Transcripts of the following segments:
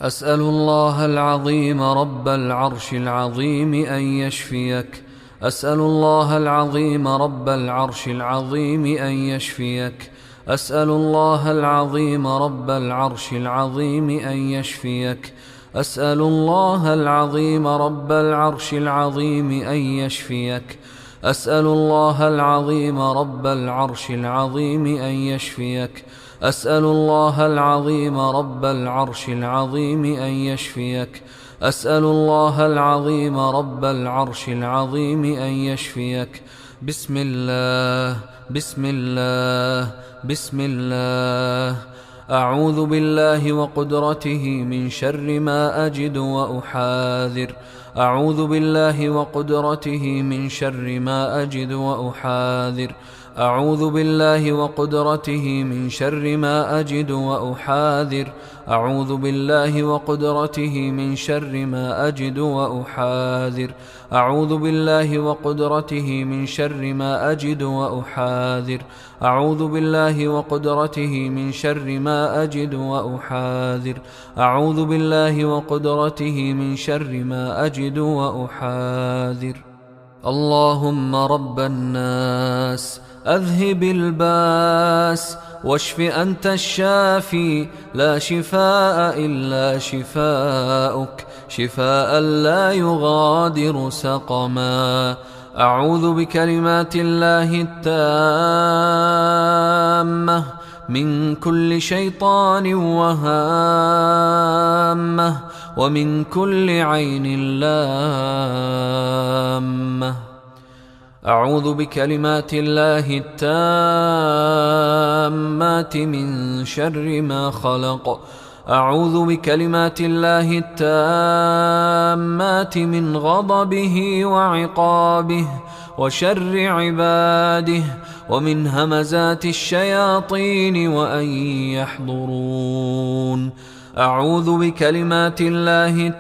أسأل الله العظيم رب العرش العظيم أن يشفيك. أسأل الله العظيم رب العرش العظيم أن يشفيك. أسأل الله العظيم رب العرش العظيم أن يشفيك. أسأل الله العظيم رب العرش العظيم أن يشفيك. أسأل الله العظيم رب العرش العظيم أن يشفيك. أسأل الله العظيم رب العرش العظيم أن يشفيك. أسأل الله العظيم رب العرش العظيم أن يشفيك. بسم الله بسم الله بسم الله. أعوذ بالله وقدرته من شر ما أجد وأحاذر. أعوذ بالله وقدرته من شر ما أجد وأحاذر. أعوذ بالله وقدرته من شر ما أجد وأحاذر. أعوذ بالله وقدرته من شر ما أجد وأحاذر. أعوذ بالله وقدرته من شر ما أجد وأحاذر. أعوذ بالله وقدرته من شر ما أجد وأحاذر. أعوذ بالله وقدرته من شر ما أجد وأحاذر. اللهم رب الناس أذهب الباس واشف أنت الشافي، لا شفاء إلا شفاؤك، شفاء لا يغادر سقما. أعوذ بكلمات الله التامة من كل شيطان وهامة ومن كل عين لامة. أعوذ بكلمات الله التامات من شر ما خلق. أعوذ بكلمات الله التامات من غضبه وعقابه وشر عباده ومن همزات الشياطين وأن يحضرون. أعوذ بكلمات الله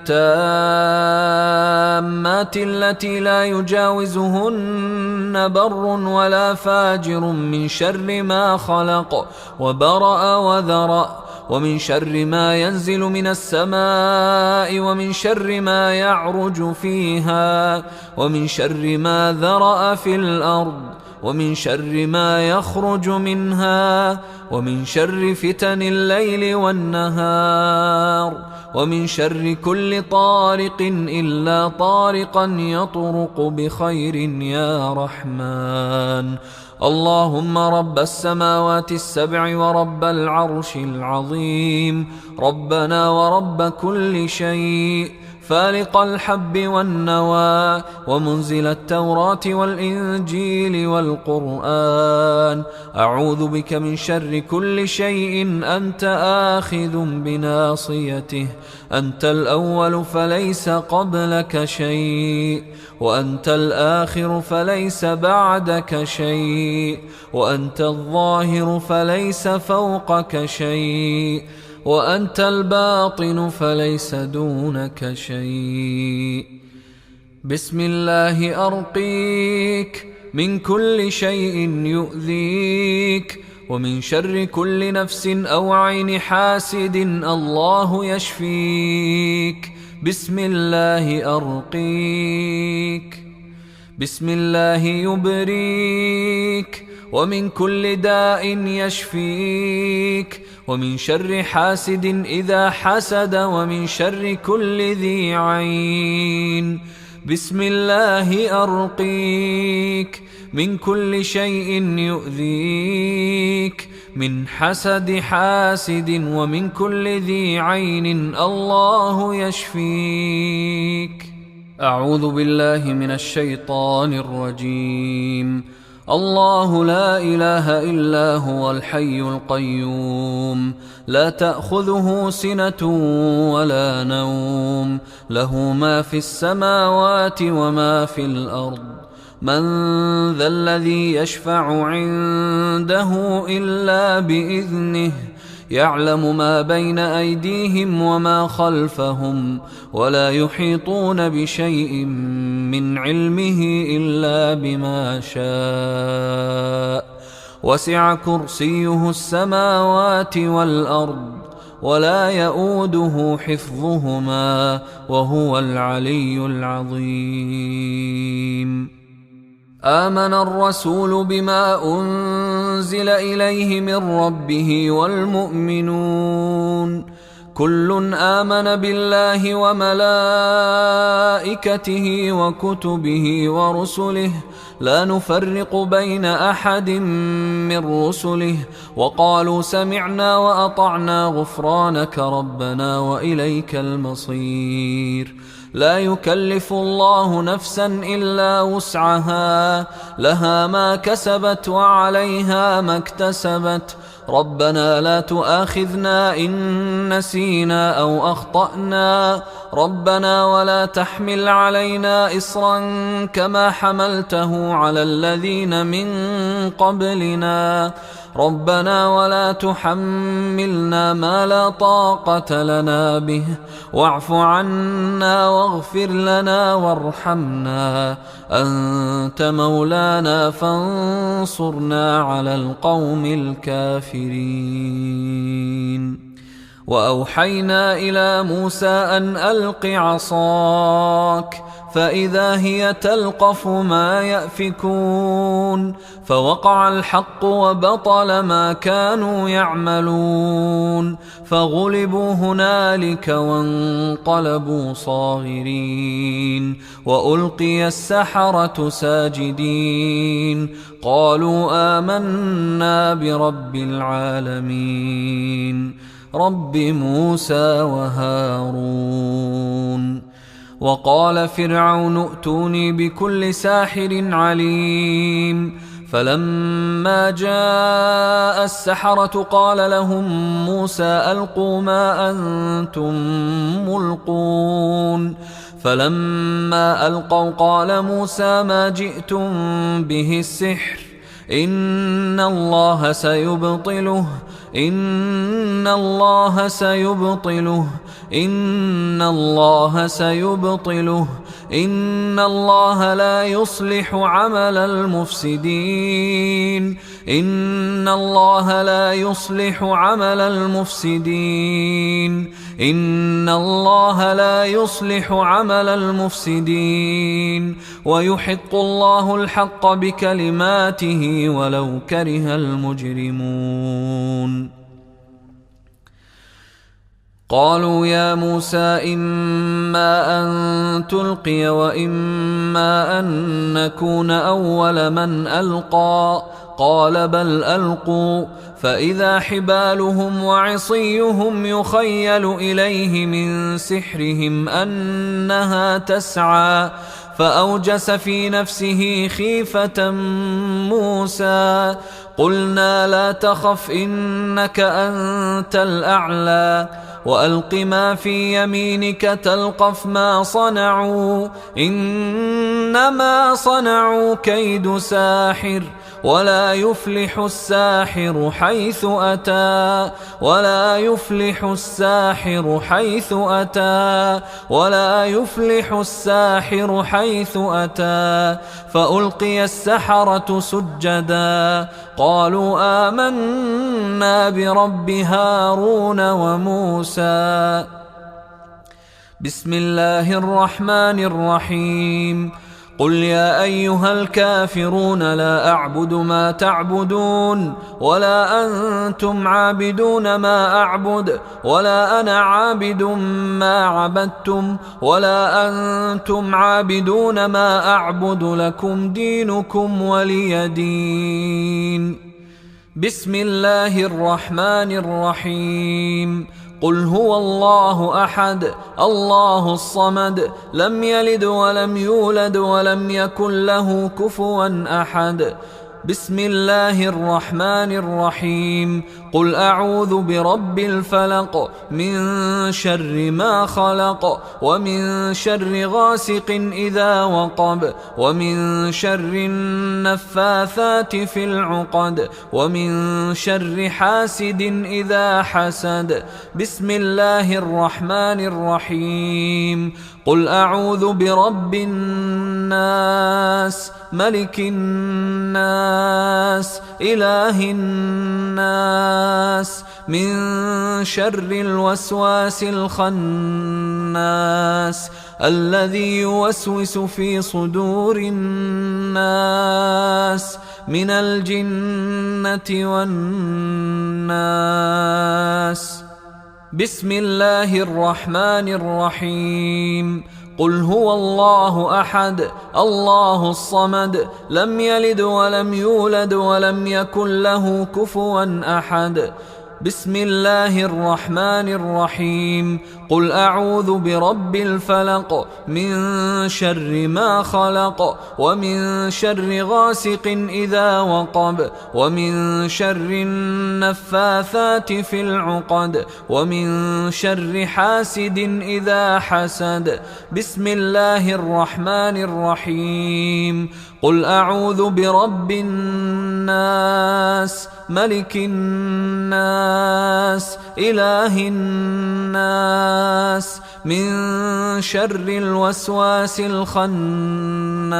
التامات التي لا يجاوزهن بر ولا فاجر من شر ما خلق وبرأ وذرأ، ومن شر ما ينزل من السماء ومن شر ما يعرج فيها ومن شر ما ذرأ في الأرض ومن شر ما يخرج منها ومن شر فتن الليل والنهار ومن شر كل طارق إلا طارقا يطرق بخير يا رحمن. اللهم رب السماوات السبع ورب العرش العظيم، ربنا ورب كل شيء، فالق الحب والنوى ومنزل التوراة والإنجيل والقرآن، أعوذ بك من شر كل شيء أنت آخذ بناصيته. أنت الأول فليس قبلك شيء، وأنت الآخر فليس بعدك شيء، وأنت الظاهر فليس فوقك شيء، وأنت الباطن فليس دونك شيء. بسم الله أرقيك من كل شيء يؤذيك، ومن شر كل نفس أو عين حاسد الله يشفيك. بسم الله أرقيك. بسم الله يبريك، ومن كل داء يشفيك، ومن شر حاسد إذا حسد، ومن شر كل ذي عين. بسم الله أرقيك من كل شيء يؤذيك، من حسد حاسد، ومن كل ذي عين الله يشفيك. أعوذ بالله من الشيطان الرجيم. الله لا إله إلا هو الحي القيوم، لا تأخذه سنة ولا نوم، له ما في السماوات وما في الأرض. من ذا الذي يشفع عنده إلا بإذنه، يعلم ما بين أيديهم وما خلفهم، ولا يحيطون بشيء من علمه إلا بما شاء. وسع كرسيه السماوات والأرض، ولا يؤوده حفظهما وهو العلي العظيم. آمن الرسول بما أنزل إليه من ربه والمؤمنون كل آمن بالله وملائكته وكتبه ورسله لا نفرق بين أحد من رسله وقالوا سمعنا وأطعنا غفرانك ربنا وإليك المصير. لا يكلف الله نفسا إلا وسعها لها ما كسبت وعليها ما اكتسبت ربنا لا تؤاخذنا إن نسينا أو أخطأنا ربنا ولا تحمل علينا إصرا كما حملته على الذين من قبلنا ربنا ولا تحملنا ما لا طاقة لنا به واعف عنا واغفر لنا وارحمنا أنت مولانا فانصرنا على القوم الكافرين. وأوحينا إلى موسى أن ألق عصاك فإذا هي تلقف ما يأفكون فوقع الحق وبطل ما كانوا يعملون فغلبوا هنالك وانقلبوا صاغرين وألقي السحرة ساجدين قالوا آمنا برب العالمين رب موسى وهارون. وقال فرعون ائتوني بكل ساحر عليم فلما جاء السحرة قال لهم موسى ألقوا ما أنتم ملقون فلما ألقوا قال موسى ما جئتم به السحر إن الله سيبطله إن الله سيبطله إن الله سيبطله إن الله لا يصلح عمل المفسدين إن الله لا يصلح عمل المفسدين إن الله لا يصلح عمل المفسدين ويحق الله الحق بكلماته ولو كره المجرمون. قالوا يا موسى إما أن تلقي وإما أن نكون أول من ألقى قال بل ألقوا فإذا حبالهم وعصيهم يخيل إليه من سحرهم أنها تسعى فأوجس في نفسه خيفة موسى قلنا لا تخف إنك أنت الأعلى وألق ما في يمينك تلقف ما صنعوا إنما صنعوا كيد ساحر ولا يفلح الساحر حيث أتى ولا يفلح الساحر حيث أتى ولا يفلح الساحر حيث أتى فألقي السحرة سجدا قالوا آمنا برب هارون وموسى. بسم الله الرحمن الرحيم قل يا أيها الكافرون لا أعبد ما تعبدون ولا أنتم عابدون ما أعبد ولا أنا عابد ما عبدتم ولا أنتم عابدون ما أعبد لكم دينكم ولي دين. بسم الله الرحمن الرحيم قل هو الله أحد الله الصمد لم يلد ولم يولد ولم يكن له كفوا أحد. بسم الله الرحمن الرحيم قل أعوذ برب الفلق من شر ما خلق ومن شر غاسق إذا وقب ومن شر النفاثات في العقد ومن شر حاسد إذا حسد. بسم الله الرحمن الرحيم قل أعوذ برب الناس ملك الناس إله الناس، من شر الوسواس الخناس الذي يوسوس في صدور الناس من الجنة والناس. بسم الله الرحمن الرحيم. قل هو الله أحد الله الصمد لم يلد ولم يولد ولم يكن له كفوا أحد. بسم الله الرحمن الرحيم. قل أعوذ برب الفلق من شر ما خلق ومن شر غاسق إذا وقب ومن شر النفاثات في العقد ومن شر حاسد إذا حسد. بسم الله الرحمن الرحيم. قل أعوذ برب الناس ملك الناس إله الناس من شر الوسواس الخناس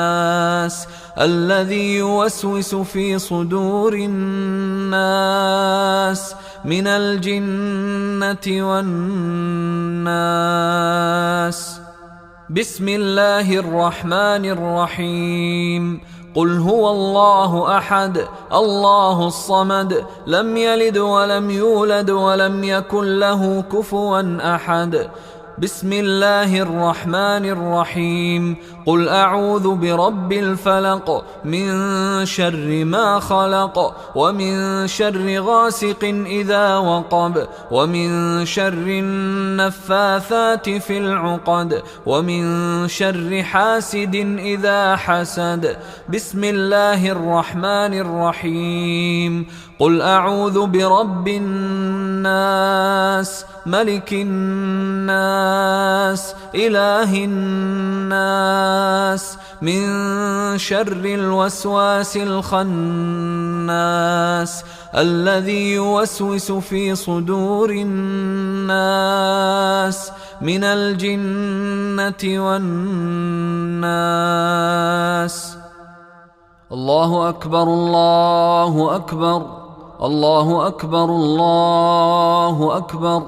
الذي يوسوس في صدور الناس من الجنة والناس. بسم الله الرحمن الرحيم. قل هو الله أحد الله الصمد لم يلد ولم يولد ولم يكن له كفوا أحد. بسم الله الرحمن الرحيم. قل أعوذ برب الفلق من شر ما خلق ومن شر غاسق إذا وقب ومن شر النفاثات في العقد ومن شر حاسد إذا حسد. بسم الله الرحمن الرحيم. قل أعوذ برب الناس ملك الناس إله الناس من شر الوسواس الخناس الذي يوسوس في صدور الناس من الجنة والناس. الله أكبر الله أكبر الله أكبر الله أكبر.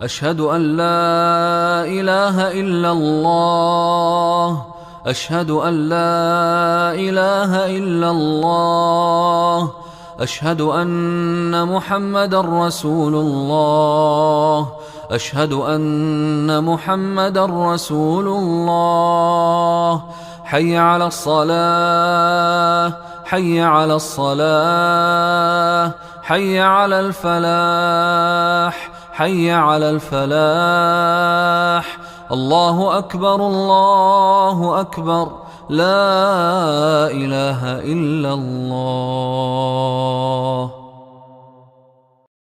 أشهد أن لا إله إلا الله أشهد أن لا إله إلا الله أشهد أن محمدا رسول الله أشهد أن محمدا رسول الله. حي على الصلاة حي على الصلاة حي على الفلاح حي على الفلاح. الله أكبر الله أكبر لا إله إلا الله.